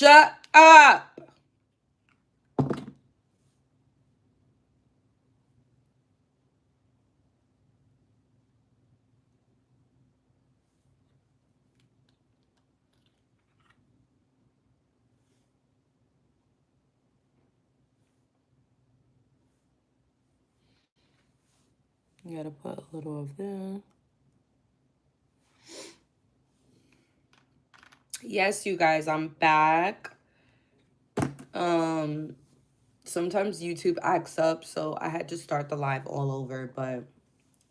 Shut up. You gotta put a little of that. Yes, you guys, I'm back. Sometimes YouTube acts up, so I had to start the live all over, but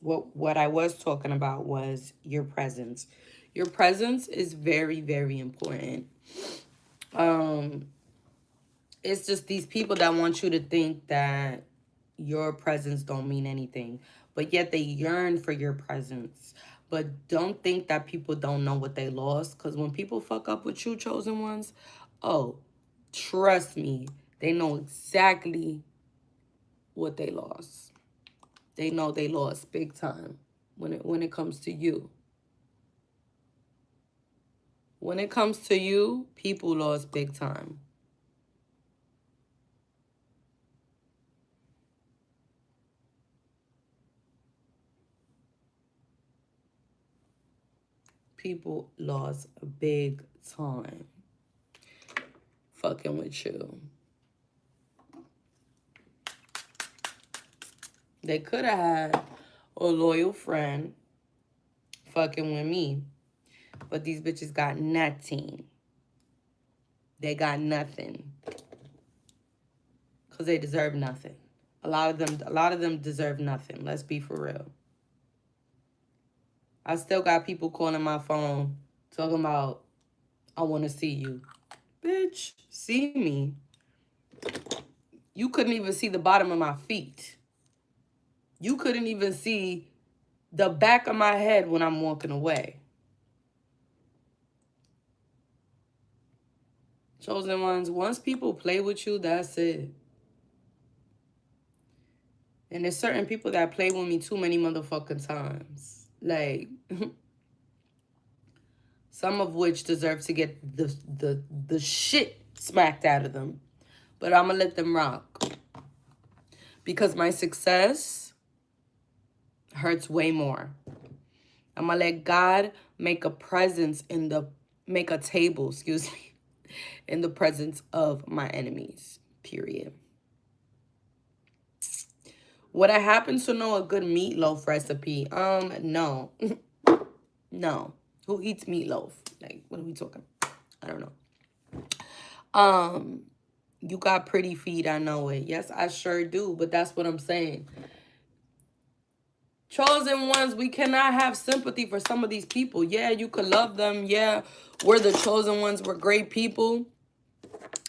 what I was talking about was your presence. Your presence is very, very important. It's just these people that want you to think that your presence don't mean anything, but yet they yearn for your presence. But don't think that people don't know what they lost, because when people fuck up with you, chosen ones, oh, trust me, they know exactly what they lost. They know they lost big time when it comes to you. When it comes to you, people lost big time. People lost big time fucking with you. They could have had a loyal friend fucking with me, but these bitches got nothing. They got nothing because they deserve nothing. A lot of them deserve nothing. Let's be for real. I still got people calling my phone talking about, I want to see you. Bitch, see me. You couldn't even see the bottom of my feet. You couldn't even see the back of my head when I'm walking away. Chosen ones, once people play with you, that's it. And there's certain people that play with me too many motherfucking times. Like, some of which deserve to get the shit smacked out of them. But I'm going to let them rock. Because my success hurts way more. I'm going to let God make a presence make a table, excuse me, in the presence of my enemies, period. Would I happen to know a good meatloaf recipe? No. No. Who eats meatloaf? Like, what are we talking? I don't know. You got pretty feet, I know it. Yes, I sure do, but that's what I'm saying. Chosen ones, we cannot have sympathy for some of these people. Yeah, you could love them. Yeah, we're the chosen ones. We're great people.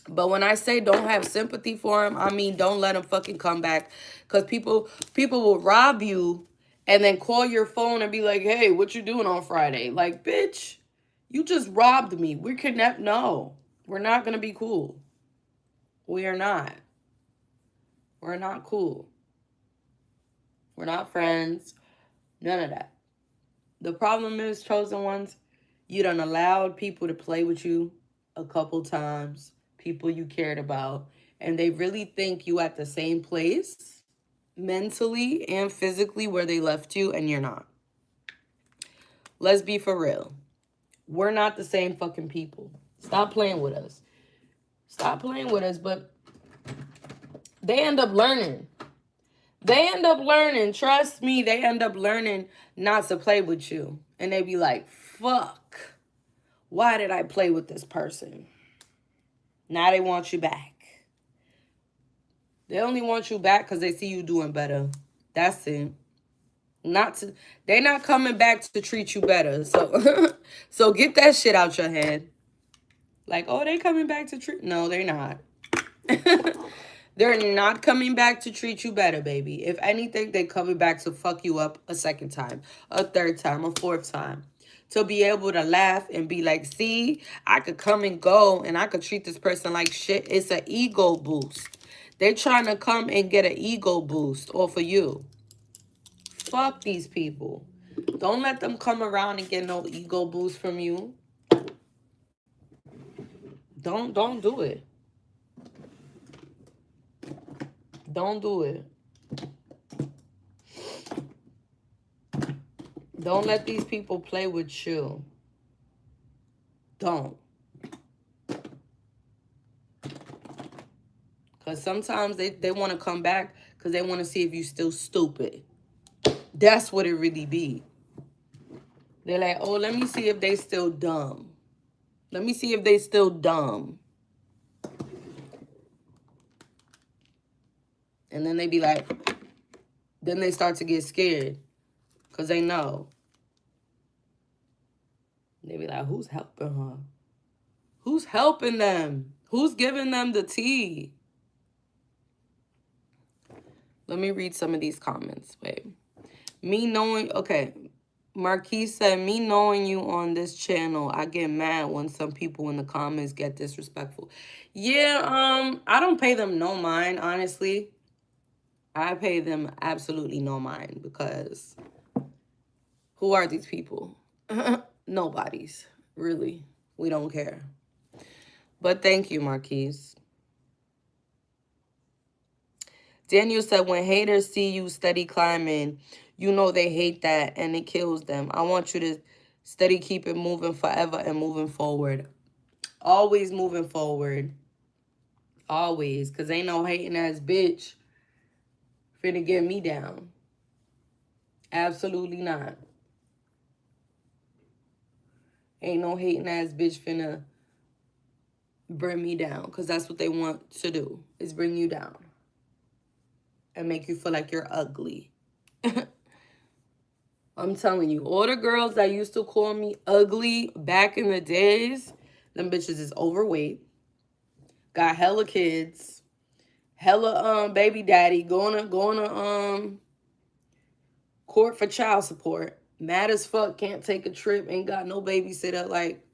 But when I say don't have sympathy for them, I mean don't let them fucking come back. Because people will rob you and then call your phone and be like, hey, what you doing on Friday? Like, bitch, you just robbed me. We're kidnapped. No, we're not going to be cool. We are not. We're not cool. We're not friends. None of that. The problem is, chosen ones, you done allowed people to play with you a couple times, people you cared about, and they really think you at the same place mentally and physically where they left you, and you're not. Let's be for real. We're not the same fucking people. Stop playing with us. Stop playing with us, but they end up learning. They end up learning. Trust me, they end up learning not to play with you. And they be like, fuck. Why did I play with this person? Now they want you back. They only want you back because they see you doing better. That's it. They're not coming back to treat you better. So so get that shit out your head. Like, oh, they coming back to treat. No, they're not. They're not coming back to treat you better, baby. If anything, they coming back to fuck you up a second time, a third time, a fourth time. To be able to laugh and be like, see, I could come and go and I could treat this person like shit. It's an ego boost. They're trying to come and get an ego boost off of you. Fuck these people. Don't let them come around and get no ego boost from you. Don't do it. Don't do it. Don't let these people play with you. Don't. Because sometimes they want to come back because they want to see if you still stupid. That's what it really be. They're like, oh, let me see if they still dumb. Let me see if they still dumb. And then they be like, then they start to get scared because they know. They be like, who's helping her? Who's helping them? Who's giving them the tea? Let me read some of these comments. Wait. Me knowing, okay. Marquise said, me knowing you on this channel, I get mad when some people in the comments get disrespectful. Yeah, I don't pay them no mind, honestly. I pay them absolutely no mind because who are these people? Nobody's, really. We don't care. But thank you, Marquise. Daniel said, when haters see you steady climbing, you know they hate that and it kills them. I want you to steady keep it moving forever and moving forward. Always moving forward. Always. Because ain't no hating ass bitch finna get me down. Absolutely not. Ain't no hating ass bitch finna bring me down. Because that's what they want to do. Is bring you down. And make you feel like you're ugly. I'm telling you, all the girls that used to call me ugly back in the days, them bitches is overweight, got hella kids, hella baby daddy, going to court for child support, mad as fuck, can't take a trip, ain't got no babysitter. Like,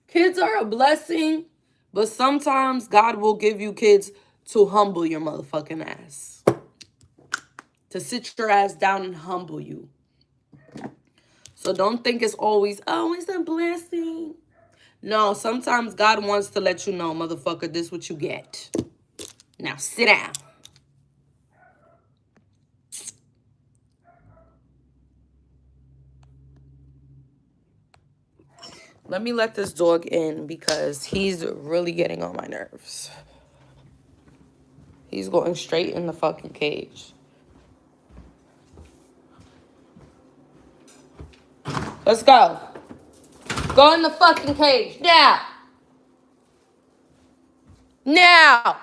kids are a blessing, but sometimes God will give you kids to humble your motherfucking ass, to sit your ass down and humble you. So don't think it's always a blessing. No, sometimes God wants to let you know, motherfucker, this is what you get. Now sit down. Let me let this dog in because he's really getting on my nerves. He's going straight in the fucking cage. Let's go. Go in the fucking cage. Now. Now.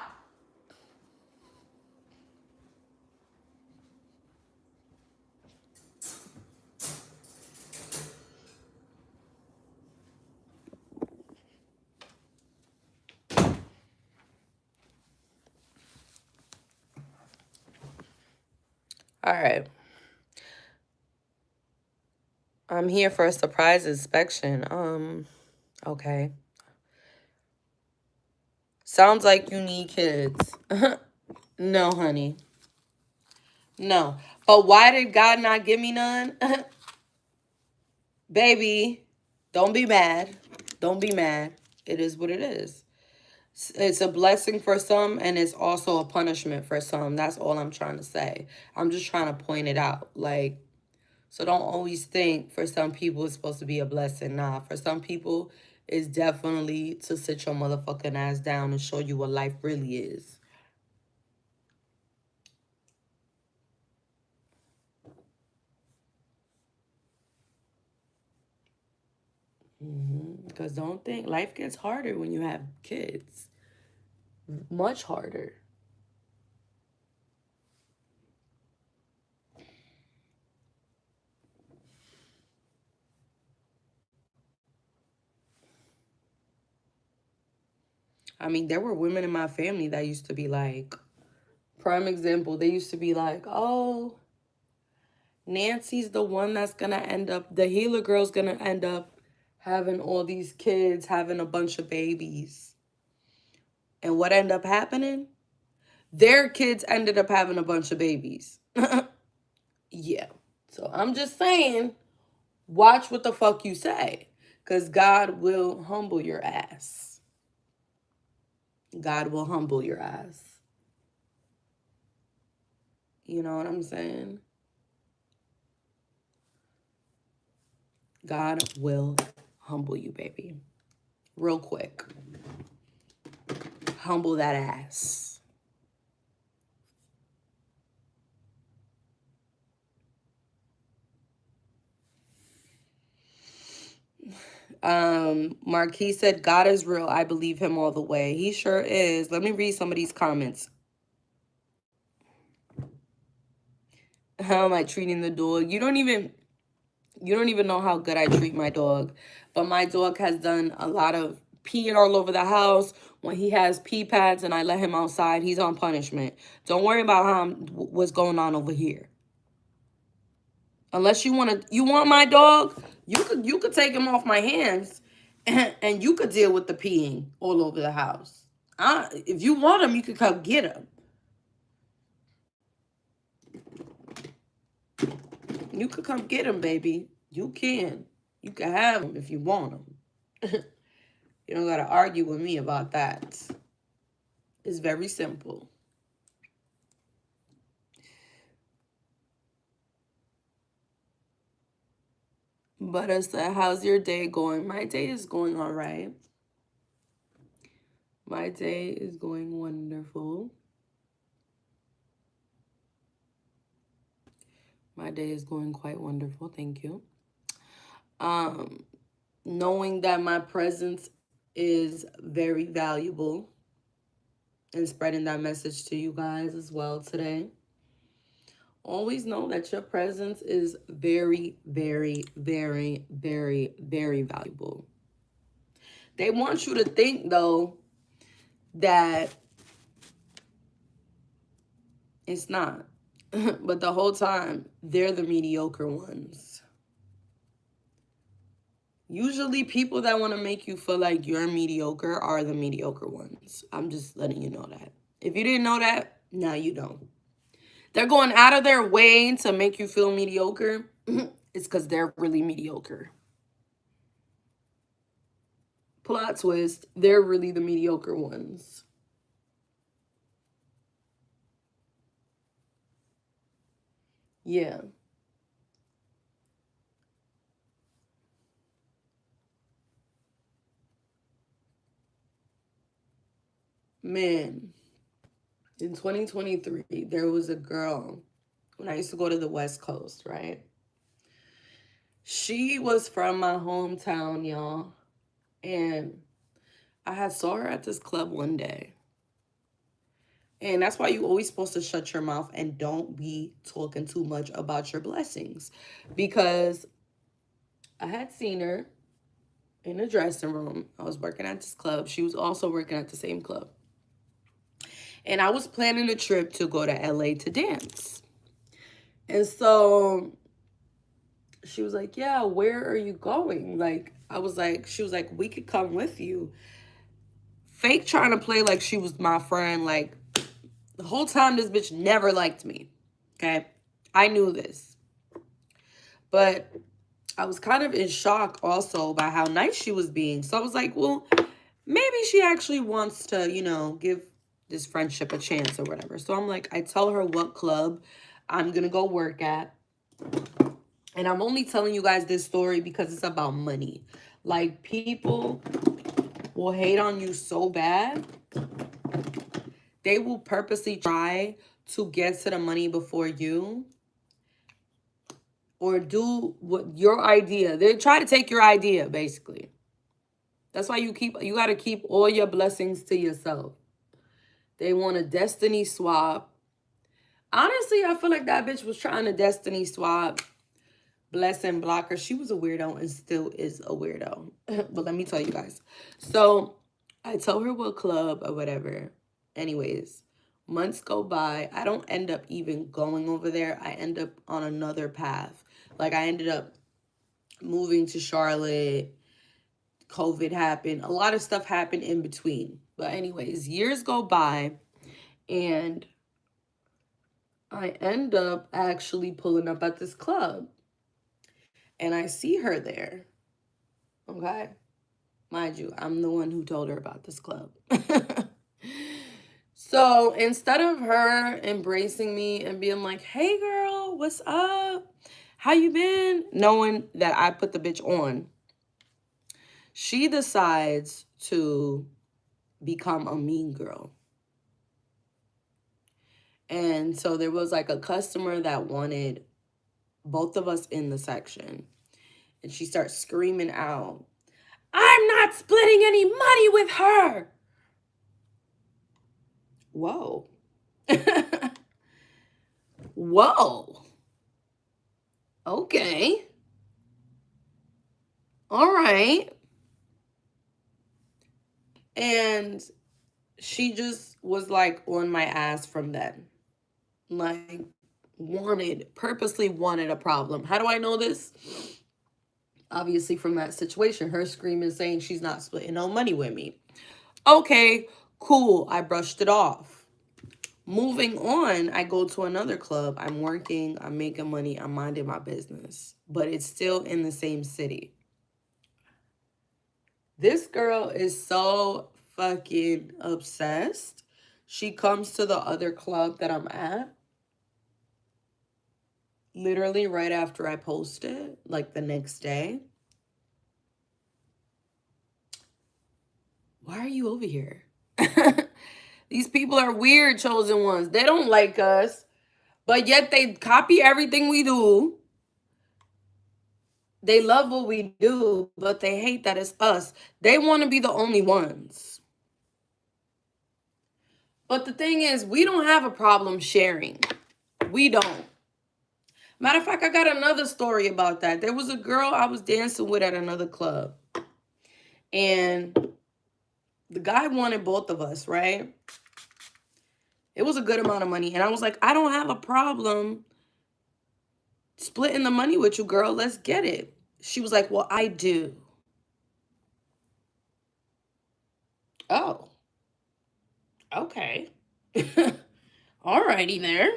All right. I'm here for a surprise inspection. Okay. Sounds like you need kids. No, honey. No. But why did God not give me none? Baby, don't be mad. Don't be mad. It is what it is. It's a blessing for some, and it's also a punishment for some. That's all I'm trying to say. I'm just trying to point it out. Like, so don't always think for some people it's supposed to be a blessing. Nah, for some people, it's definitely to sit your motherfucking ass down and show you what life really is. Because don't think life gets harder when you have kids. Much harder. I mean, there were women in my family that used to be like, prime example, they used to be like, oh, Nancy's the one that's going to end up, the healer girl's going to end up having all these kids, having a bunch of babies. And what ended up happening? Their kids ended up having a bunch of babies. Yeah. So I'm just saying, watch what the fuck you say. Because God will humble your ass. God will humble your ass. You know what I'm saying? God will humble you, baby. Real quick. Humble that ass. Marquis said, God is real. I believe him all the way. He sure is. Let me read some of these comments. How am I treating the dog? You don't even know how good I treat my dog. But my dog has done a lot of peeing all over the house. When he has pee pads and I let him outside, he's on punishment. Don't worry about what's going on over here. Unless you want my dog, you could take him off my hands, and you could deal with the peeing all over the house. If you want him, you could come get him. You could come get him, baby. You can. You can have him if you want him. You don't gotta argue with me about that. It's very simple. But I said, how's your day going? My day is going all right. My day is going wonderful. My day is going quite wonderful. Thank you. Knowing that my presence is very valuable and spreading that message to you guys as well today. Always know that your presence is very, very, very, very, very valuable. They want you to think, though, that it's not. But the whole time, they're the mediocre ones. Usually people that want to make you feel like you're mediocre are the mediocre ones. I'm just letting you know that. If you didn't know that, now you don't. They're going out of their way to make you feel mediocre. It's because they're really mediocre. Plot twist, they're really the mediocre ones. Yeah. Man, in 2023, there was a girl when I used to go to the West Coast, right? She was from my hometown, y'all. And I had saw her at this club one day. And that's why you always supposed to shut your mouth and don't be talking too much about your blessings. Because I had seen her in the dressing room. I was working at this club. She was also working at the same club. And I was planning a trip to go to LA to dance. And so she was like, yeah, where are you going? Like, she was like, we could come with you. Fake trying to play like she was my friend. Like, the whole time this bitch never liked me. Okay? I knew this. But I was kind of in shock also by how nice she was being. So I was like, well, maybe she actually wants to, give this friendship a chance or whatever. So I'm like, I tell her what club I'm going to go work at. And I'm only telling you guys this story because it's about money. Like, people will hate on you so bad. They will purposely try to get to the money before you. Or do what your idea. They try to take your idea, basically. That's why you got to keep all your blessings to yourself. They want a destiny swap. Honestly, I feel like that bitch was trying to destiny swap Blessing Blocker. She was a weirdo and still is a weirdo. But let me tell you guys. So I tell her what club or whatever. Anyways, months go by. I don't end up even going over there. I end up on another path. Like, I ended up moving to Charlotte. COVID happened. A lot of stuff happened in between. But anyways, years go by and I end up actually pulling up at this club. And I see her there. Okay? Mind you, I'm the one who told her about this club. So instead of her embracing me and being like, hey girl, what's up? How you been? Knowing that I put the bitch on, she decides to become a mean girl. And so there was like a customer that wanted both of us in the section. And she starts screaming out, I'm not splitting any money with her. Whoa. Whoa. Okay. All right. And she just was like on my ass from then. Like, purposely wanted a problem. How do I know this? Obviously from that situation, her screaming saying she's not splitting no money with me. Okay, cool. I brushed it off. Moving on, I go to another club. I'm working, I'm making money, I'm minding my business. But it's still in the same city. This girl is so fucking obsessed. She comes to the other club that I'm at. Literally right after I posted, like the next day. Why are you over here? These people are weird, chosen ones. They don't like us, but yet they copy everything we do. They love what we do, but they hate that it's us. They want to be the only ones. But the thing is, we don't have a problem sharing. We don't. Matter of fact, I got another story about that. There was a girl I was dancing with at another club. And the guy wanted both of us, right? It was a good amount of money. And I was like, I don't have a problem splitting the money with you, girl. Let's get it. She was like, well, I do. Oh, okay. Alrighty there.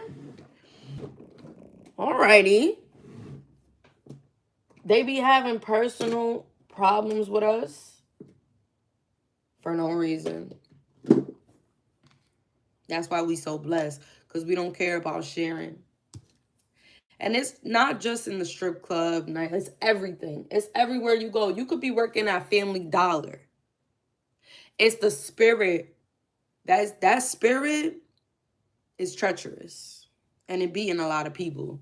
Alrighty. They be having personal problems with us for no reason. That's why we so blessed, because we don't care about sharing. And it's not just in the strip club night. It's everything. It's everywhere you go. You could be working at Family Dollar. It's the spirit. That spirit is treacherous. And it be in a lot of people.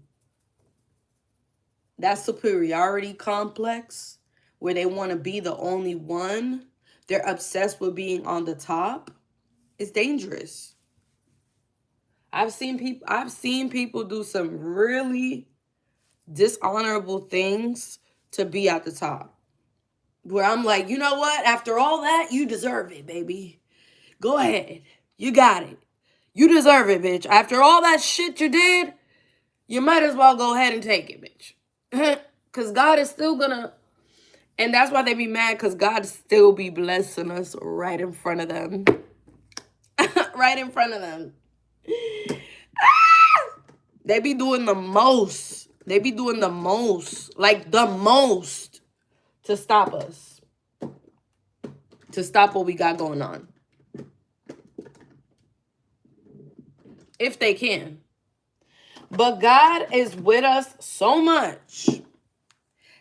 That superiority complex where they want to be the only one. They're obsessed with being on the top. It's dangerous. I've seen people do some really dishonorable things to be at the top. Where I'm like, you know what? After all that, you deserve it, baby. Go ahead. You got it. You deserve it, bitch. After all that shit you did, you might as well go ahead and take it, bitch. Because God is still gonna... And that's why they be mad, because God still be blessing us right in front of them. Right in front of them. They be doing the most. They be doing the most. Like the most. To stop us. To stop what we got going on. If they can. But God is with us so much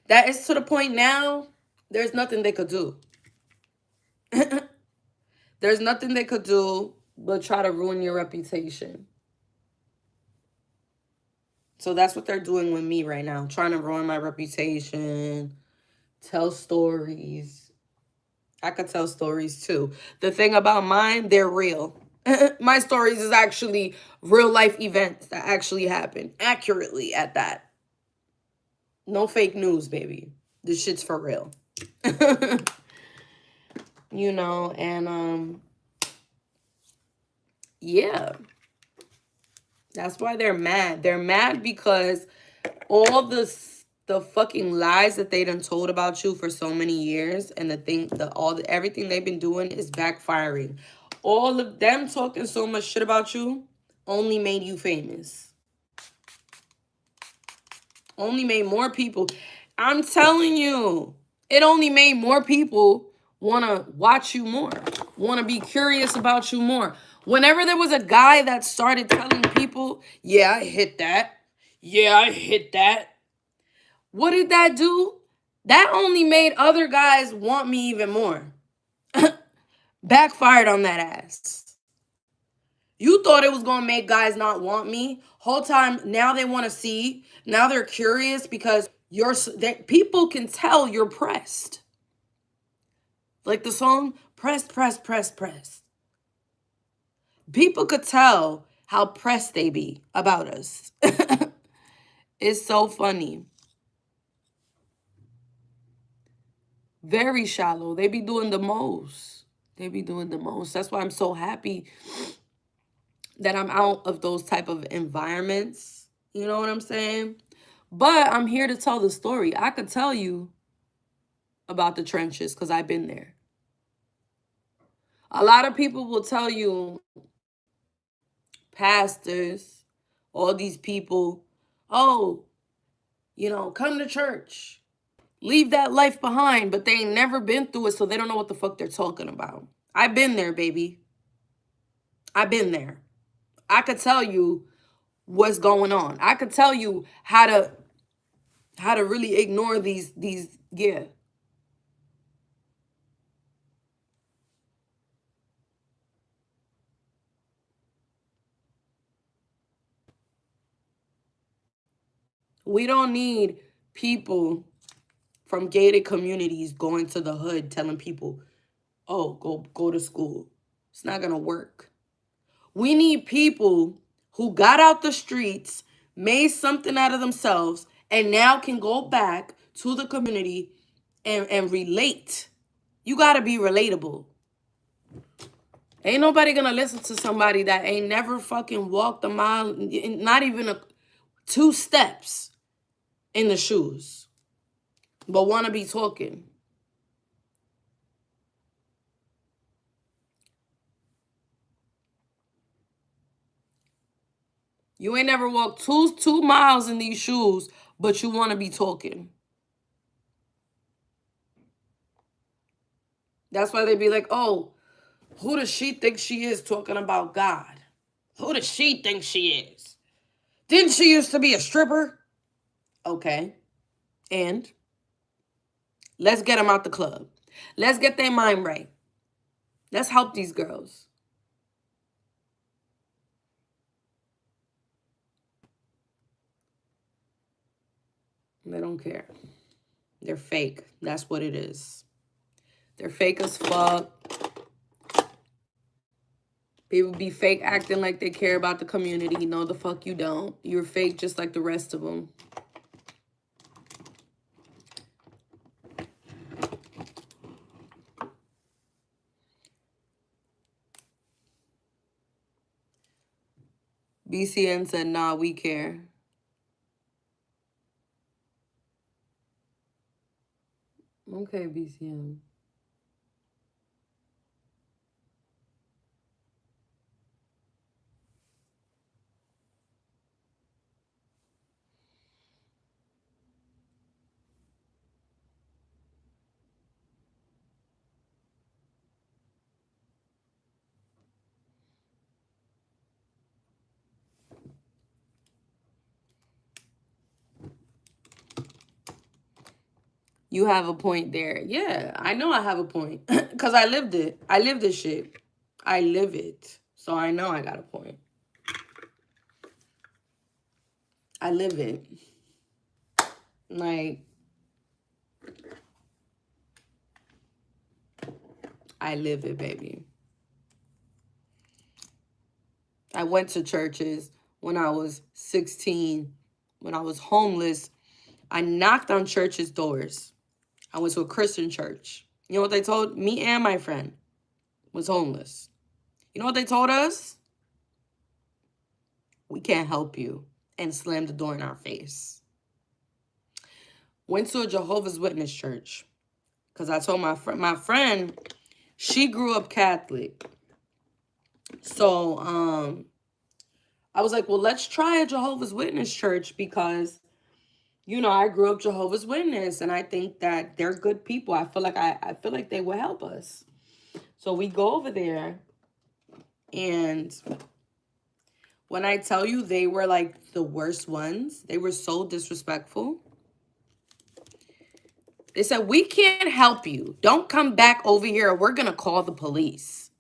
that it's to the point now, there's nothing they could do. There's nothing they could do but try to ruin your reputation. So that's what they're doing with me right now. Trying to ruin my reputation. Tell stories. I could tell stories too. The thing about mine, they're real. My stories is actually real life events that actually happen. Accurately at that. No fake news, baby. This shit's for real. You know, and yeah. That's why they're mad. They're mad because all the fucking lies that they done told about you for so many years, and everything they've been doing is backfiring. All of them talking so much shit about you only made you famous. Only made more people. I'm telling you, it only made more people want to watch you more. want to be curious about you more. Whenever there was a guy that started telling people, yeah, I hit that. Yeah, I hit that. What did that do? That only made other guys want me even more. Backfired on that ass. You thought it was going to make guys not want me. Whole time, now they want to see. Now they're curious because people can tell you're pressed. Like the song, pressed, pressed, pressed, pressed. People could tell how pressed they be about us. It's so funny. Very shallow. They be doing the most. They be doing the most. That's why I'm so happy that I'm out of those type of environments. You know what I'm saying? But I'm here to tell the story. I could tell you about the trenches because I've been there. A lot of people will tell you, pastors, all these people, oh, come to church. Leave that life behind, but they ain't never been through it, so they don't know what the fuck they're talking about. I've been there, baby. I've been there. I could tell you what's going on. I could tell you how to really ignore these yeah. We don't need people from gated communities going to the hood telling people, "Oh, go to school." It's not going to work. We need people who got out the streets, made something out of themselves, and now can go back to the community and relate. You got to be relatable. Ain't nobody going to listen to somebody that ain't never fucking walked a mile, not even 2 steps in the shoes, but want to be talking. You ain't never walked two miles in these shoes, but you want to be talking. That's why they be like, oh, who does she think she is talking about God? Who does she think she is? Didn't she used to be a stripper? Okay. And let's get them out the club. Let's get their mind right. Let's help these girls. They don't care. They're fake. That's what it is. They're fake as fuck. People be fake acting like they care about the community. No, the fuck you don't. You're fake just like the rest of them. BCN said, nah, we care. Okay, BCN. You have a point there. Yeah, I know I have a point. Because I lived it. I live this shit. I live it. So I know I got a point. I live it. Like, I live it, baby. I went to churches when I was 16. When I was homeless, I knocked on churches' doors. I went to a Christian church. You know what they told me and my friend was homeless? You know what they told us? We can't help you. And slammed the door in our face. Went to a Jehovah's Witness church. Because I told my friend, she grew up Catholic. So, I was like, well, let's try a Jehovah's Witness church because, I grew up Jehovah's Witness and I think that they're good people. I feel like they will help us. So we go over there, and when I tell you they were like the worst ones, they were so disrespectful. They said, we can't help you. Don't come back over here or we're going to call the police.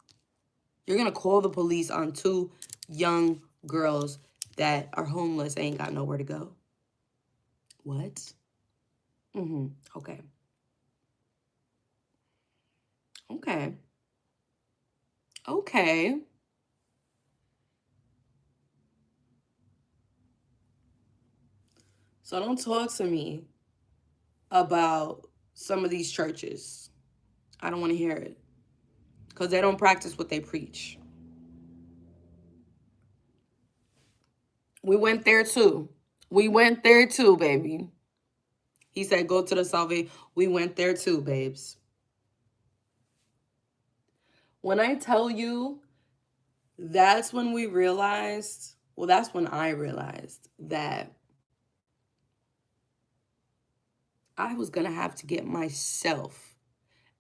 You're going to call the police on 2 young girls that are homeless, ain't got nowhere to go. What? Okay. Okay. Okay. So don't talk to me about some of these churches. I don't want to hear it. Because they don't practice what they preach. We went there too. We went there too, baby. He said, go to the salvation. We went there too, babes. When I tell you, that's when we realized, well, that's when I realized that I was going to have to get myself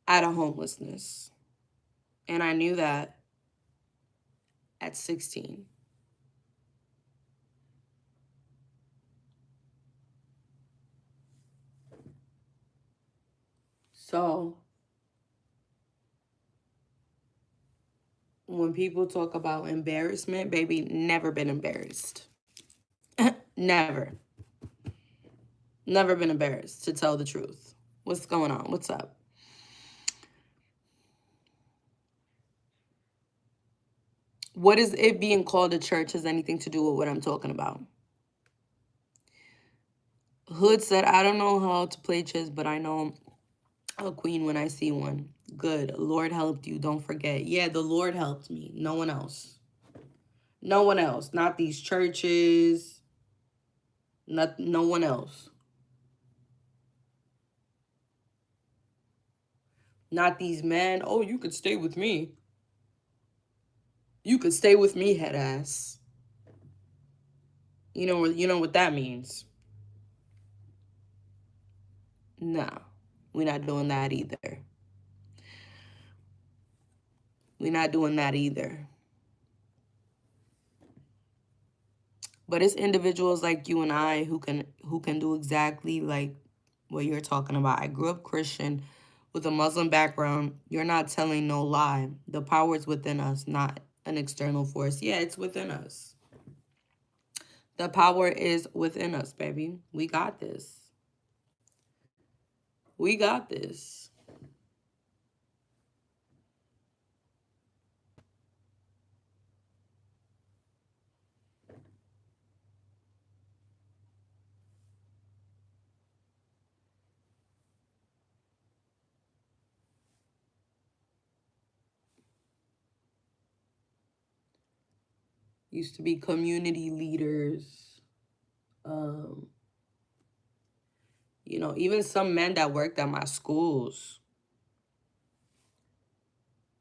out of homelessness. And I knew that at 16. So when people talk about embarrassment, baby, never been embarrassed. Never. Never been embarrassed, to tell the truth. What's going on? What's up? What is it being called a church has anything to do with what I'm talking about? Hood said, I don't know how to play chess, but I know a queen when I see one. Good. Lord helped you. Don't forget. Yeah, the Lord helped me. No one else. No one else. Not these churches. No one else. Not these men. Oh, you could stay with me. You could stay with me, head ass. You know what that means. No, we're not doing that either. We're not doing that either. But it's individuals like you and I who can do exactly like what you're talking about. I grew up Christian with a Muslim background. You're not telling no lie. The power is within us, not an external force. Yeah, it's within us. The power is within us, baby. We got this. We got this. Used to be community leaders. You know, even some men that worked at my schools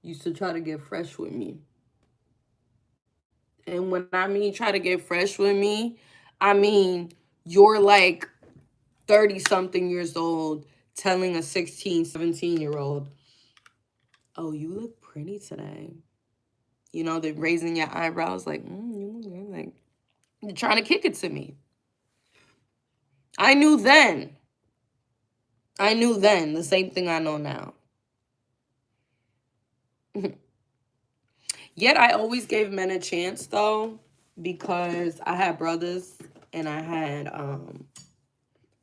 used to try to get fresh with me. And when I mean try to get fresh with me, I mean you're like 30-something years old telling a 16, 17-year-old, oh, you look pretty today. You know, they're raising your eyebrows like, you look good. Like, you're trying to kick it to me. I knew then the same thing I know now. Yet I always gave men a chance, though, because I had brothers and I had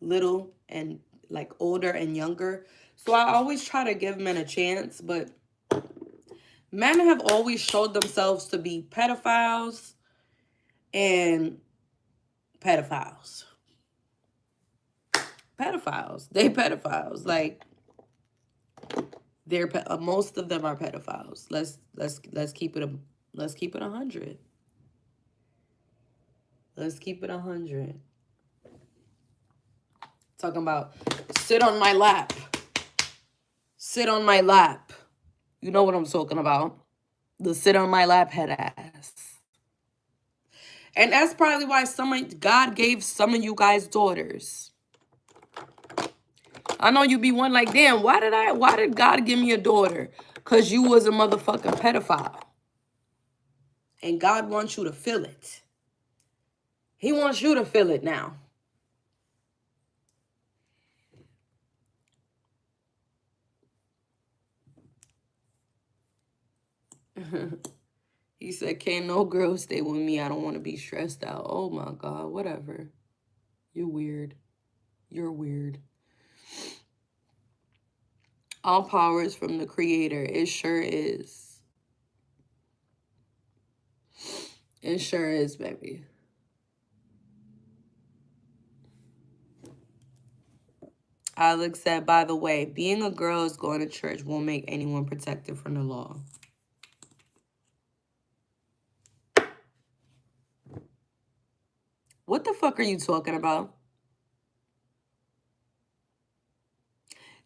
little and like older and younger. So I always try to give men a chance, but men have always showed themselves to be pedophiles and pedophiles. Pedophiles. They pedophiles. Like, they're most of them are pedophiles. Let's keep it 100. Let's keep it 100. Talking about sit on my lap. Sit on my lap. You know what I'm talking about. The sit on my lap head ass. And that's probably why God gave some of you guys daughters. I know you be one like, damn, why did God give me a daughter? Because you was a motherfucking pedophile. And God wants you to feel it. He wants you to feel it now. He said, can't no girl stay with me. I don't want to be stressed out. Oh my God, whatever. You're weird. You're weird. All power is from the Creator. It sure is. It sure is, baby. Alex said, by the way, being a girl is going to church won't make anyone protected from the law. What the fuck are you talking about?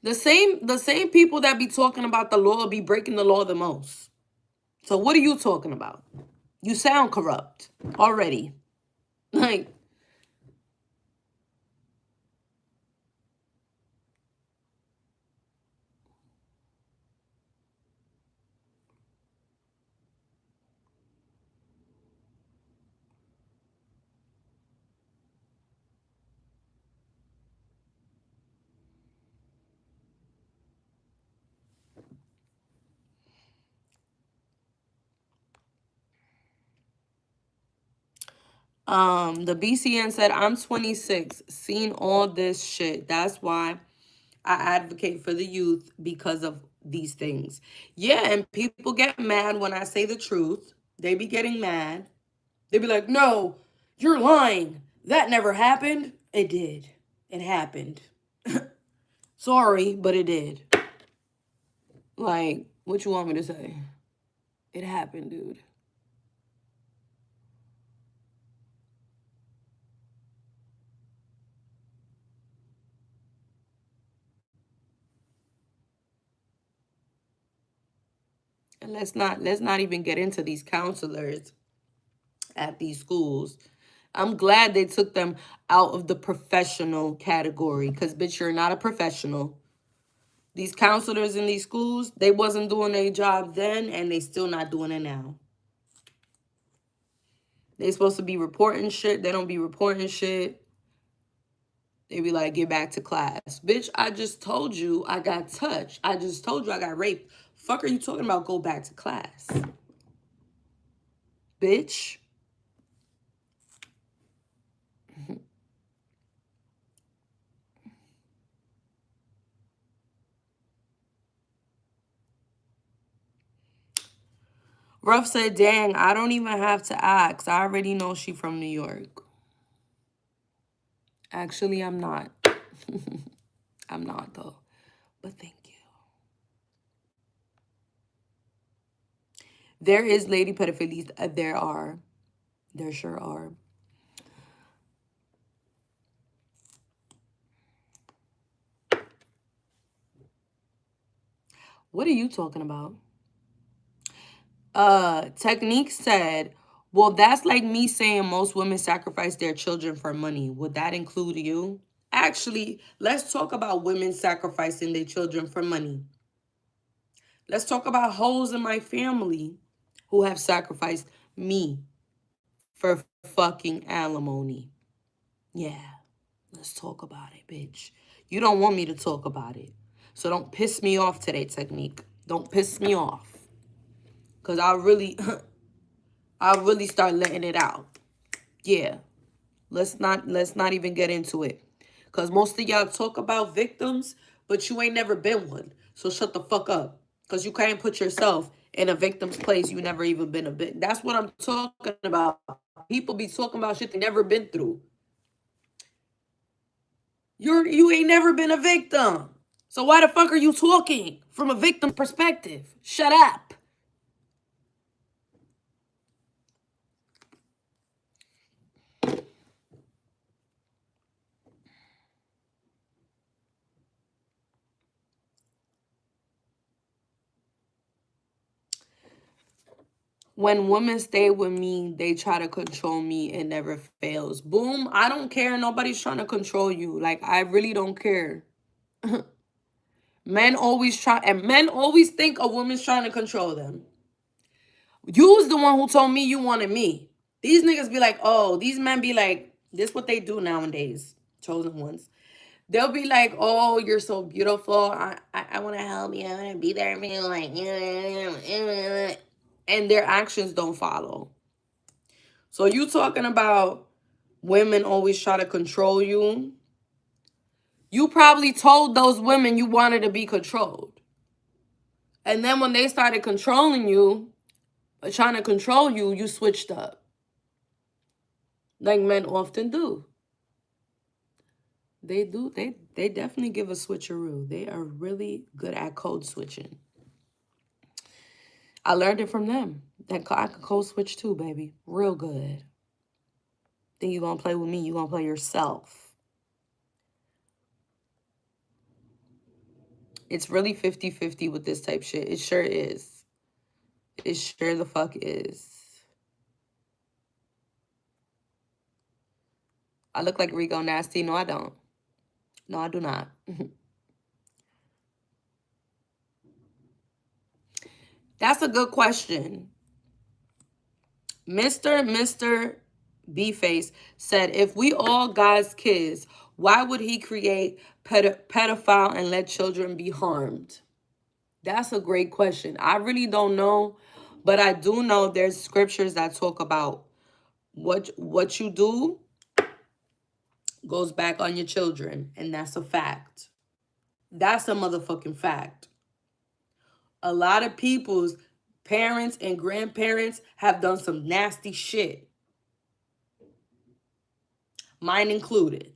The same people that be talking about the law be breaking the law the most. So what are you talking about? You sound corrupt already. Like, the BCN said, I'm 26, seen all this shit. That's why I advocate for the youth because of these things. Yeah, and people get mad when I say the truth. They be getting mad. They be like, no, you're lying. That never happened. It did. It happened. Sorry, but it did. Like, what you want me to say? It happened, dude. And let's not even get into these counselors at these schools. I'm glad they took them out of the professional category because, bitch, you're not a professional. These counselors in these schools, they wasn't doing their job then, and they still not doing it now. They supposed to be reporting shit. They don't be reporting shit. They be like, get back to class. Bitch, I just told you I got touched. I just told you I got raped. Fuck are you talking about go back to class? Bitch. Ruff said, dang, I don't even have to ask. I already know she from New York. Actually, I'm not. I'm not, though. But thank you. There is lady pedophiles. There are. There sure are. What are you talking about? Technique said, well, that's like me saying most women sacrifice their children for money. Would that include you? Actually, let's talk about women sacrificing their children for money. Let's talk about hoes in my family who have sacrificed me for fucking alimony. Yeah, let's talk about it, bitch. You don't want me to talk about it. So don't piss me off today, Technique. Don't piss me off. Because I'll really start letting it out. Yeah. Let's not even get into it. Because most of y'all talk about victims, but you ain't never been one. So shut the fuck up. Because you can't put yourself in a victim's place. You never even been a victim. That's what I'm talking about. People be talking about shit they never been through. You ain't never been a victim. So why the fuck are you talking from a victim perspective? Shut up. When women stay with me, they try to control me. It never fails. Boom. I don't care. Nobody's trying to control you. Like, I really don't care. Men always try, and men always think a woman's trying to control them. You was the one who told me you wanted me. These niggas be like, oh, these men be like, this what they do nowadays, chosen ones. They'll be like, oh, you're so beautiful. I want to help you. I want to be there for you. Like, and their actions don't follow. So you talking about women always try to control you. You probably told those women you wanted to be controlled. And then when they started controlling you, trying to control you, you switched up. Like men often do. They do. They definitely give a switcheroo. They are really good at code switching. I learned it from them. That I could code switch too, baby. Real good. Think you gonna play with me, you gonna play yourself. It's really 50-50 with this type shit. It sure is. It sure the fuck is. I look like Rico Nasty. No, I don't. No, I do not. That's a good question. Mr. B-Face said, if we all God's kids, why would he create pedophile and let children be harmed? That's a great question. I really don't know, but I do know there's scriptures that talk about what you do goes back on your children, and that's a fact. That's a motherfucking fact. A lot of people's parents and grandparents have done some nasty shit. Mine included.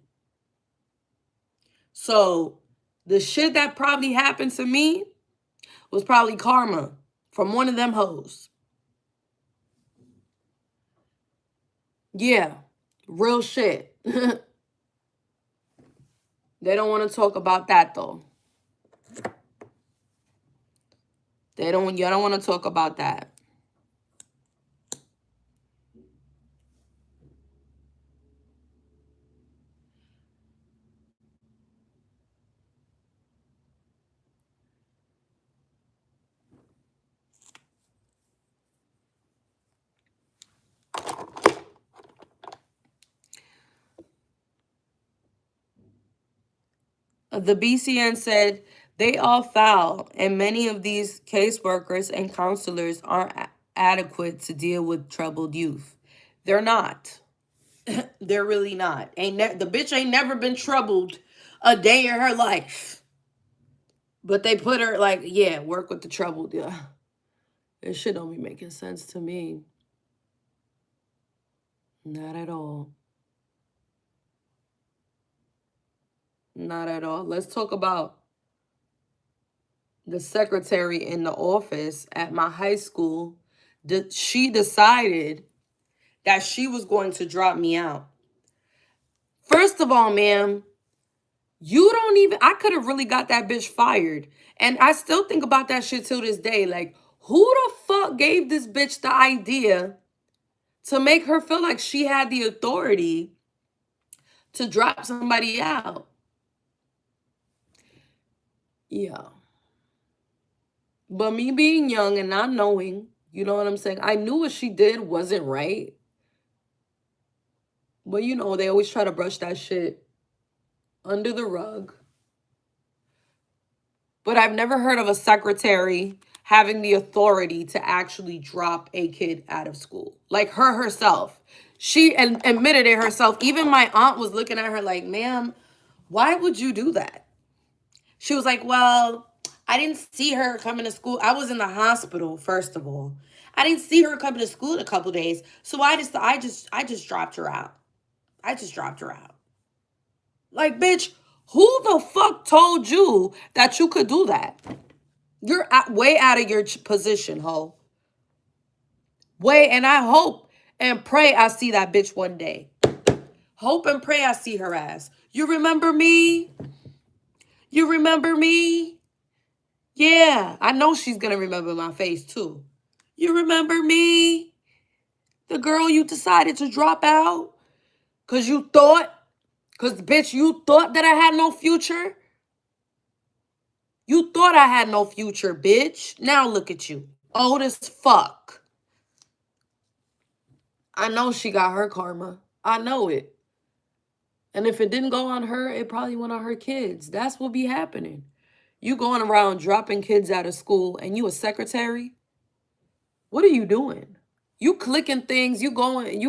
So the shit that probably happened to me was probably karma from one of them hoes. Yeah, real shit. They don't want to talk about that though. You don't want to talk about that. The BCN said they all foul, and many of these caseworkers and counselors aren't adequate to deal with troubled youth. They're not. They're really not. The bitch ain't never been troubled a day in her life. But they put her like, yeah, work with the troubled. Yeah. This shit don't be making sense to me. Not at all. Not at all. Let's talk about the secretary in the office at my high school. She decided that she was going to drop me out. First of all, ma'am, I could have really got that bitch fired. And I still think about that shit till this day. Like, who the fuck gave this bitch the idea to make her feel like she had the authority to drop somebody out? Yeah. But me being young and not knowing, you know what I'm saying? I knew what she did wasn't right. But they always try to brush that shit under the rug. But I've never heard of a secretary having the authority to actually drop a kid out of school. Like her herself. She admitted it herself. Even my aunt was looking at her like, ma'am, why would you do that? She was like, well, I didn't see her coming to school. I was in the hospital, first of all. I didn't see her coming to school in a couple days. So I just dropped her out. I just dropped her out. Like, bitch, who the fuck told you that you could do that? You're way out of your position, ho. And I hope and pray I see that bitch one day. Hope and pray I see her ass. You remember me? You remember me? Yeah, I know she's gonna remember my face too. You remember me? The girl you decided to drop out? Cause bitch, you thought that I had no future? You thought I had no future, bitch. Now look at you. Old as fuck. I know she got her karma. I know it. And if it didn't go on her, it probably went on her kids. That's what be happening. You going around dropping kids out of school and you a secretary? What are you doing? You clicking things, you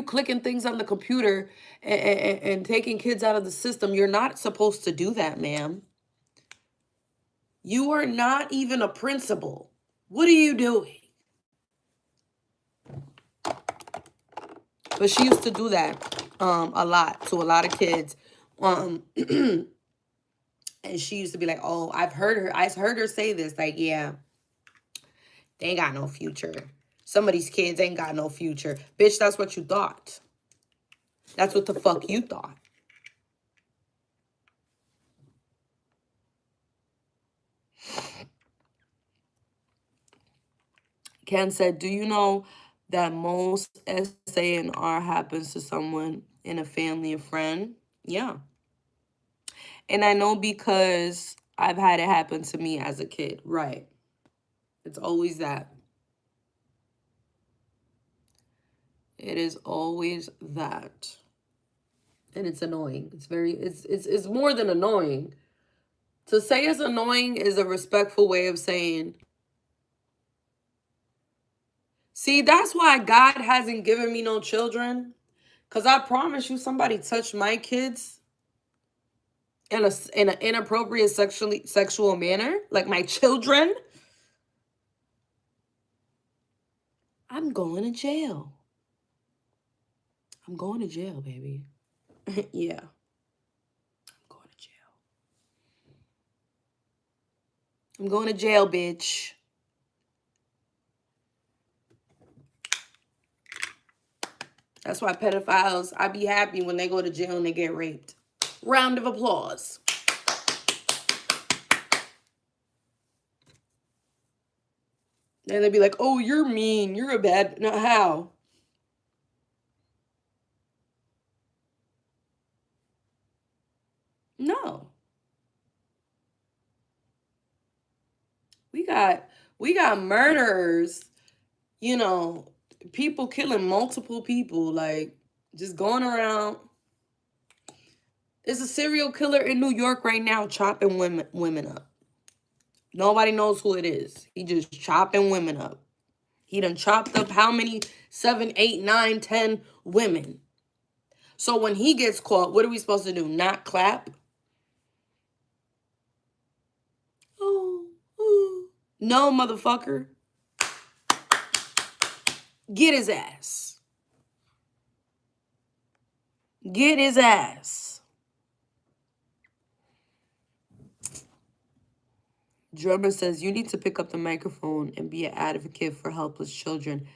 clicking things on the computer and taking kids out of the system. You're not supposed to do that, ma'am. You are not even a principal. What are you doing? But she used to do that a lot to a lot of kids. And she used to be like, oh, I heard her say this, like, yeah, they ain't got no future. Some of these kids ain't got no future. Bitch, that's what you thought. That's what the fuck you thought. Ken said, do you know that most SANR happens to someone in a family or friend? Yeah. And I know because I've had it happen to me as a kid. Right. It's always that. It is always that. And it's annoying. It's more than annoying. To say it's annoying is a respectful way of saying, see, that's why God hasn't given me no children. Because I promise you, somebody touched my kids in an inappropriate sexual manner, like my children, I'm going to jail. I'm going to jail, baby. Yeah. I'm going to jail. I'm going to jail, bitch. That's why pedophiles, I be happy when they go to jail and they get raped. Round of applause. And they'd be like, oh, you're mean. You're a bad... No, how? No. We got murderers, you know, people killing multiple people, like just going around. There's a serial killer in New York right now chopping women up. Nobody knows who it is. He just chopping women up. He done chopped up how many? 7, 8, 9, 10 women. So when he gets caught, what are we supposed to do? Not clap? Oh. No, motherfucker. Get his ass. Get his ass. Drummer says, you need to pick up the microphone and be an advocate for helpless children.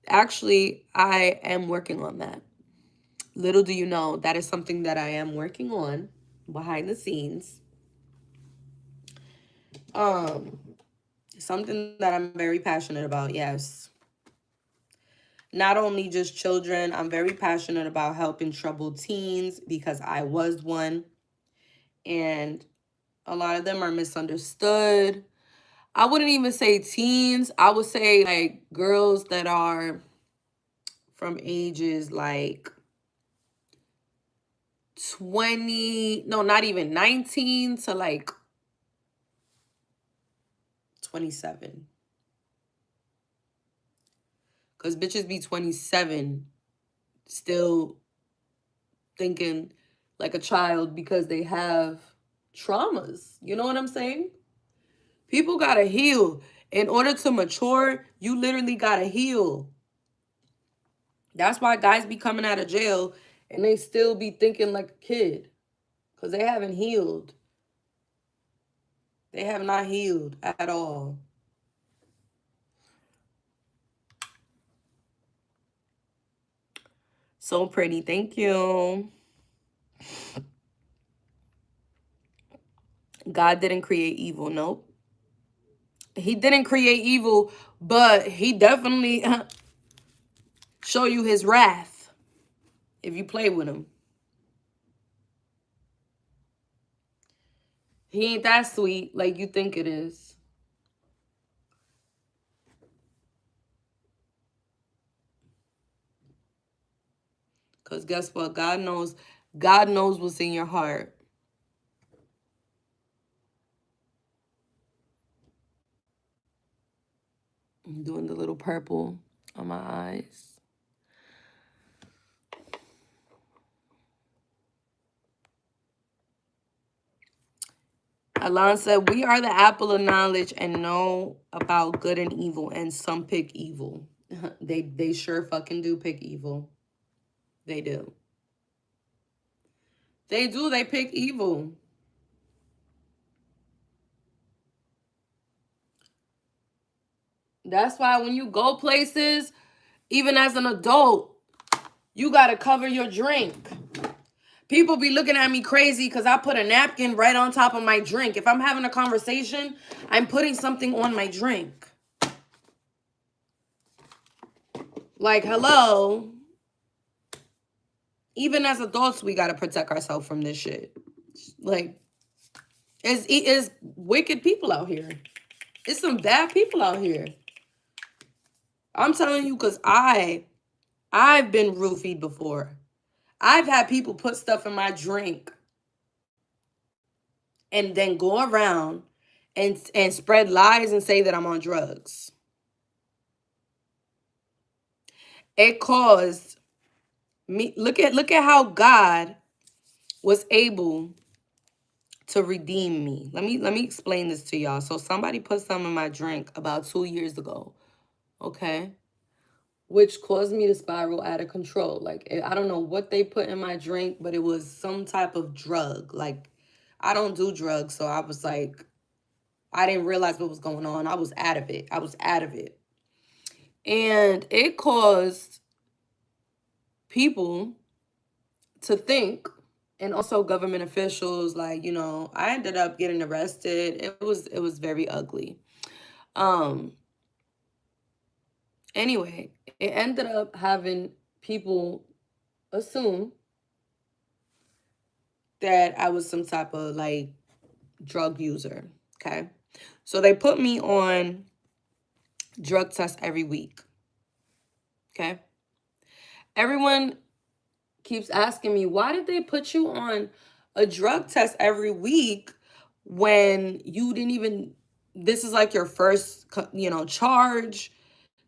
Actually, I am working on that. Little do you know, that is something that I am working on behind the scenes. Something that I'm very passionate about, yes. Not only just children, I'm very passionate about helping troubled teens because I was one. And a lot of them are misunderstood. I wouldn't even say teens. I would say like girls that are from ages like 20, no, not even 19 to like 27. Because bitches be 27 still thinking like a child because they have traumas. You know what I'm saying? People gotta heal. In order to mature, you literally gotta heal. That's why guys be coming out of jail and they still be thinking like a kid. Because they haven't healed. They have not healed at all. So pretty. Thank you. God didn't create evil. Nope. He didn't create evil, but he definitely show you his wrath if you play with him. He ain't that sweet like you think it is. Because guess what? God knows what's in your heart. I'm doing the little purple on my eyes. Alon said, we are the apple of knowledge and know about good and evil, and some pick evil. They sure fucking do pick evil. They do. They do. They pick evil. That's why when you go places, even as an adult, you got to cover your drink. People be looking at me crazy because I put a napkin right on top of my drink. If I'm having a conversation, I'm putting something on my drink. Like, hello. Even as adults, we got to protect ourselves from this shit. Like, it's wicked people out here. It's some bad people out here. I'm telling you, because I've been roofied before. I've had people put stuff in my drink and then go around and spread lies and say that I'm on drugs. It caused me, look at how God was able to redeem me. Let me explain this to y'all. So somebody put some in my drink about 2 years ago, okay? Which caused me to spiral out of control. Like, I don't know what they put in my drink, but it was some type of drug. Like, I don't do drugs, so I was like, I didn't realize what was going on. I was out of it. And it caused people to think, and also government officials, like, I ended up getting arrested. It was very ugly. Anyway, it ended up having people assume that I was some type of like drug user. Okay. So they put me on drug tests every week. Okay. Everyone keeps asking me, why did they put you on a drug test every week when you didn't even, this is like your first, charge?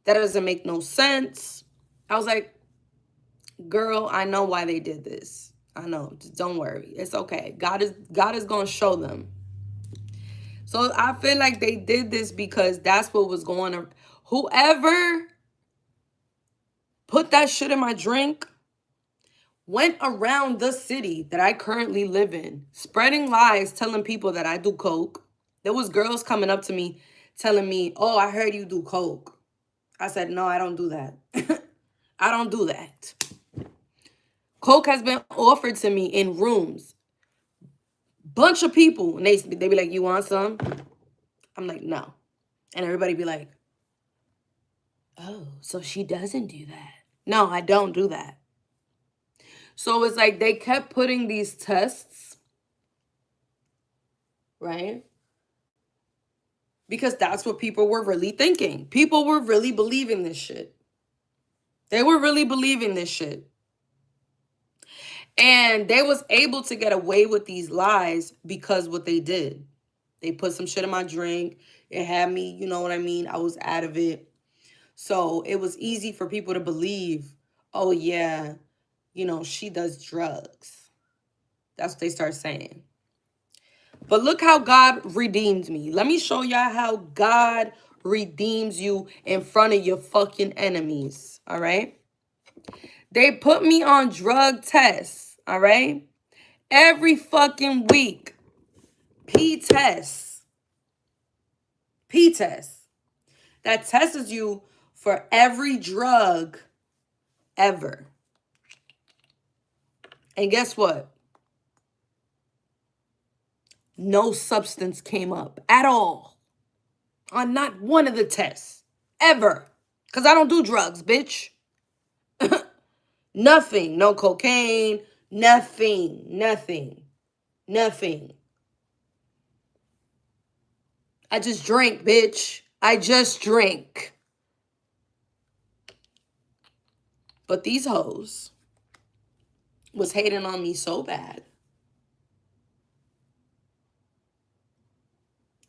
That doesn't make no sense. I was like, girl, I know why they did this. I know. Just don't worry. It's okay. God is going to show them. So I feel like they did this because that's what was going on. Whoever put that shit in my drink went around the city that I currently live in, spreading lies, telling people that I do coke. There was girls coming up to me telling me, oh, I heard you do coke. I said, no, I don't do that. I don't do that. Coke has been offered to me in rooms. Bunch of people. And they be like, you want some? I'm like, no. And everybody be like, oh, so she doesn't do that. No, I don't do that. So it's like they kept putting these tests, right? Because that's what people were really thinking. People were really believing this shit. They were really believing this shit. And they was able to get away with these lies because what they did. They put some shit in my drink. It had me, you know what I mean? I was out of it. So it was easy for people to believe, oh yeah, she does drugs. That's what they start saying. But look how God redeemed me. Let me show y'all how God redeems you in front of your fucking enemies. All right. They put me on drug tests. All right. Every fucking week. P tests. P tests. That tests you for every drug ever. And guess what? No substance came up at all on not one of the tests ever. Because I don't do drugs, bitch. Nothing. No cocaine. Nothing. I just drink, bitch. I just drink. But these hoes was hating on me so bad.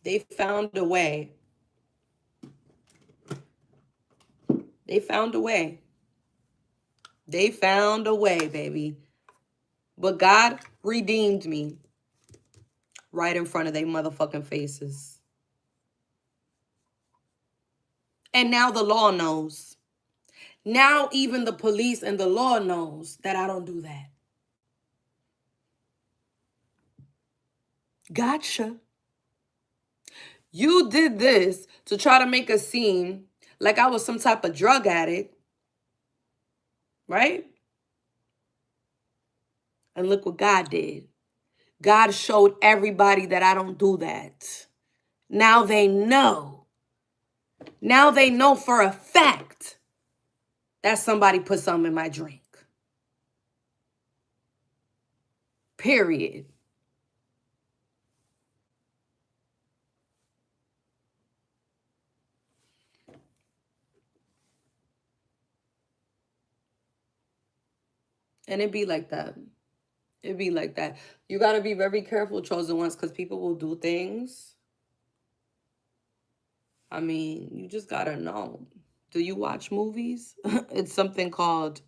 They found a way. They found a way. They found a way, baby. But God redeemed me right in front of their motherfucking faces. And now the law knows. Now even the police and the law knows that I don't do that. Gotcha. You did this to try to make us seem like I was some type of drug addict, right? And look what God did. God showed everybody that I don't do that. Now they know. Now they know for a fact that somebody put something in my drink. Period. And it be like that. It be like that. You got to be very careful, chosen ones, because people will do things. I mean, you just got to know. Do you watch movies? It's something called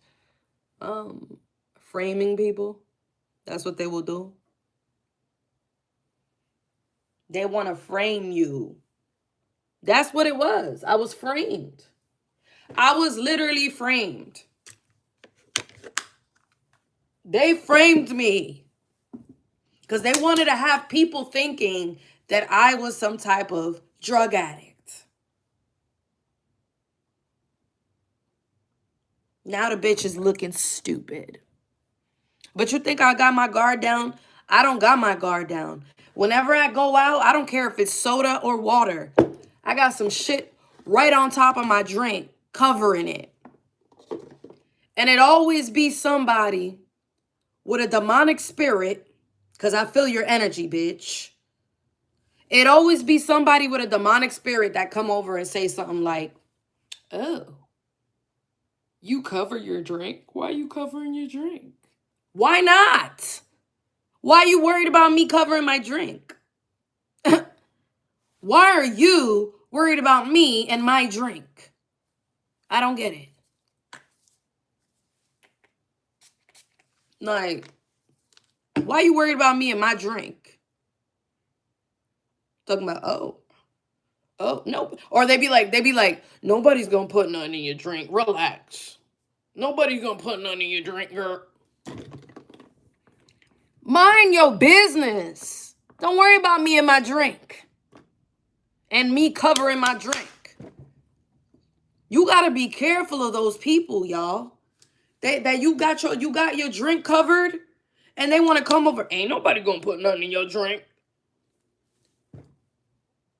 framing people. That's what they will do. They want to frame you. That's what it was. I was framed. I was literally framed. They framed me because they wanted to have people thinking that I was some type of drug addict. Now the bitch is looking stupid. But you think I got my guard down? I don't got my guard down. Whenever I go out, I don't care if it's soda or water. I got some shit right on top of my drink, covering it. And it always be somebody with a demonic spirit, because I feel your energy, bitch. It always be somebody with a demonic spirit that come over and say something like, oh, you cover your drink? Why are you covering your drink? Why not? Why are you worried about me covering my drink? Why are you worried about me and my drink? I don't get it. Like, why are you worried about me and my drink? Talking about, oh, no. Or they be like, nobody's gonna put nothing in your drink. Relax. Nobody's gonna put nothing in your drink, girl. Mind your business. Don't worry about me and my drink. And me covering my drink. You gotta be careful of those people, y'all. That you got your drink covered and they want to come over. Ain't nobody gonna put nothing in your drink.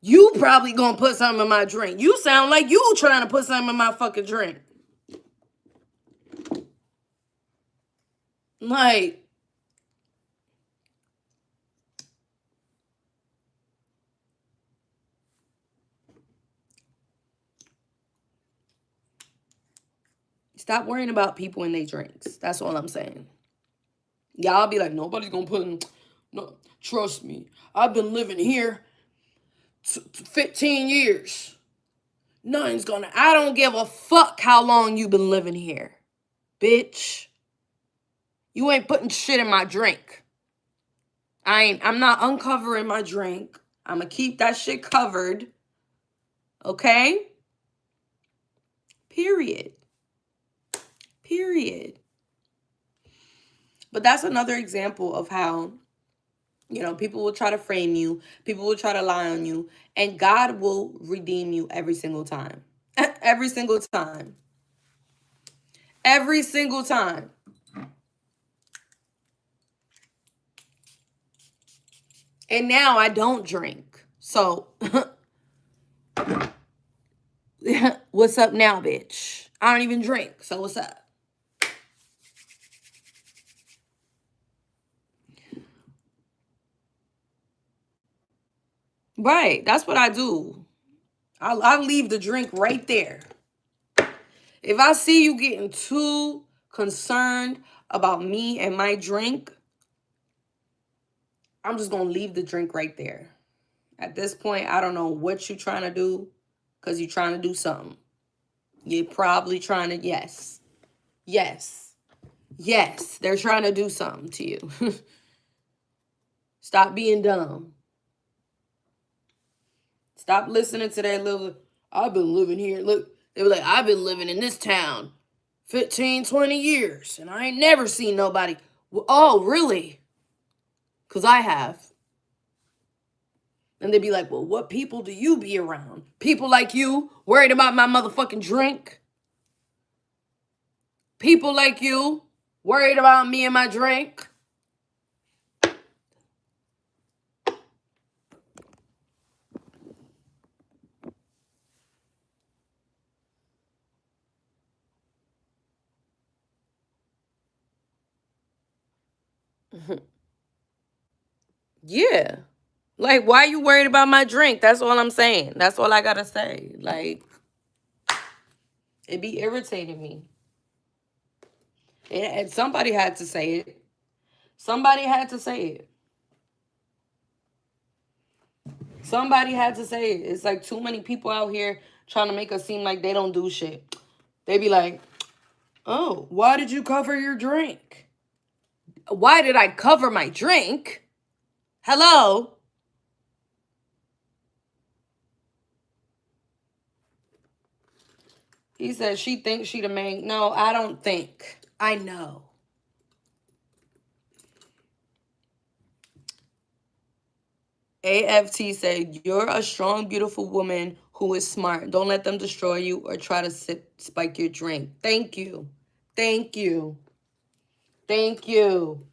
You probably gonna put something in my drink. You sound like you trying to put something in my fucking drink. Like, stop worrying about people and their drinks. That's all I'm saying. Y'all be like, nobody's gonna put in. No, trust me. I've been living here 15 years. Nothing's gonna. I don't give a fuck how long you been living here, bitch. You ain't putting shit in my drink. I'm not uncovering my drink. I'm gonna keep that shit covered. Okay? Period. Period. But that's another example of how, people will try to frame you. People will try to lie on you. And God will redeem you every single time. Every single time. Every single time. And now I don't drink. So, what's up now, bitch? I don't even drink. So what's up? Right. That's what I do. I'll leave the drink right there. If I see you getting too concerned about me and my drink, I'm just going to leave the drink right there. At this point, I don't know what you're trying to do because you're trying to do something. You're probably trying to, yes, yes, yes. They're trying to do something to you. Stop being dumb. Stop listening to that little, I've been living here. Look, they were like, I've been living in this town 15, 20 years, and I ain't never seen nobody. Oh, really? Because I have. And they'd be like, well, what people do you be around? People like you, worried about my motherfucking drink? People like you, worried about me and my drink? Yeah. Like, why you worried about my drink? That's all I'm saying. That's all I gotta say. Like, it be irritating me. And somebody had to say it. Somebody had to say it. Somebody had to say it. It's like too many people out here trying to make us seem like they don't do shit. They be like, oh, why did you cover your drink? Why did I cover my drink? Hello? He said she thinks she the main. No, I don't think. I know. AFT said, you're a strong, beautiful woman who is smart. Don't let them destroy you or try to spike your drink. Thank you. Thank you. Thank you.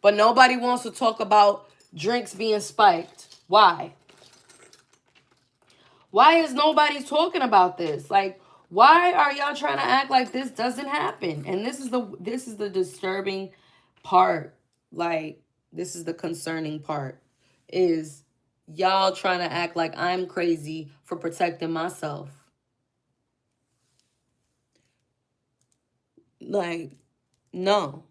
But nobody wants to talk about drinks being spiked. Why? Why is nobody talking about this? Like, why are y'all trying to act like this doesn't happen? And this is the disturbing part. Like, this is the concerning part. Is y'all trying to act like I'm crazy for protecting myself. Like, no.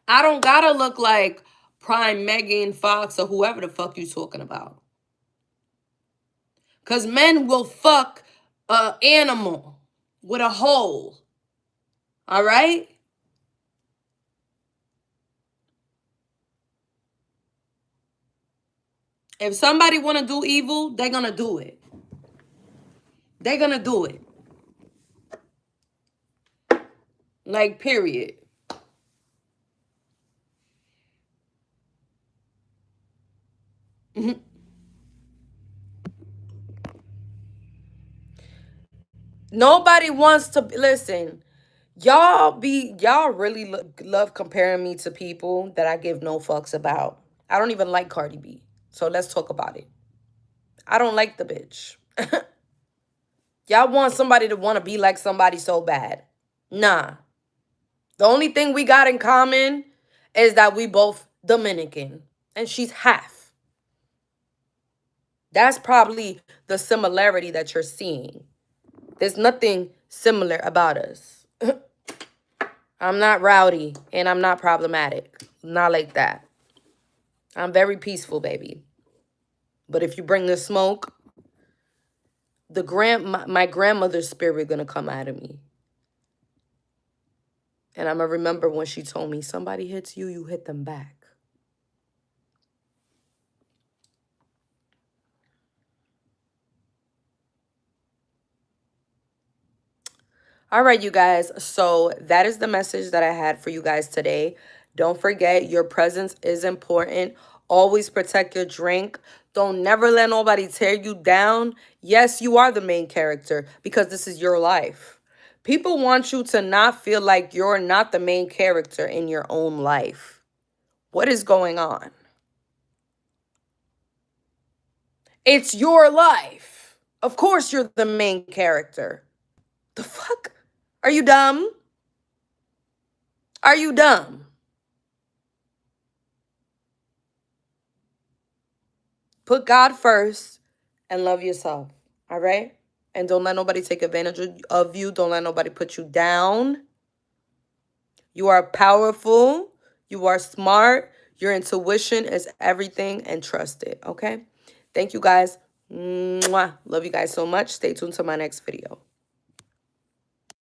I don't gotta look like Prime Megan Fox or whoever the fuck you talking about. Because men will fuck a animal with a hole. All right? If somebody want to do evil, they're going to do it. They're going to do it. Like, period. Nobody wants to listen. Y'all really love comparing me to people that I give no fucks about. I don't even like Cardi B. So let's talk about it. I don't like the bitch. Y'all want somebody to want to be like somebody so bad. Nah. The only thing we got in common is that we both Dominican. And she's half. That's probably the similarity that you're seeing. There's nothing similar about us. I'm not rowdy and I'm not problematic. Not like that. I'm very peaceful, baby. But if you bring the smoke, my grandmother's spirit gonna come out of me. And I'm gonna remember when she told me, somebody hits you, you hit them back. All right, you guys. So that is the message that I had for you guys today. Don't forget, your presence is important. Always protect your drink. Don't never let nobody tear you down. Yes, you are the main character because this is your life. People want you to not feel like you're not the main character in your own life. What is going on? It's your life. Of course you're the main character. The fuck? Are you dumb? Are you dumb? Put God first and love yourself. All right? And don't let nobody take advantage of you. Don't let nobody put you down. You are powerful. You are smart. Your intuition is everything, and trust it. Okay? Thank you guys. Mwah. Love you guys so much. Stay tuned to my next video.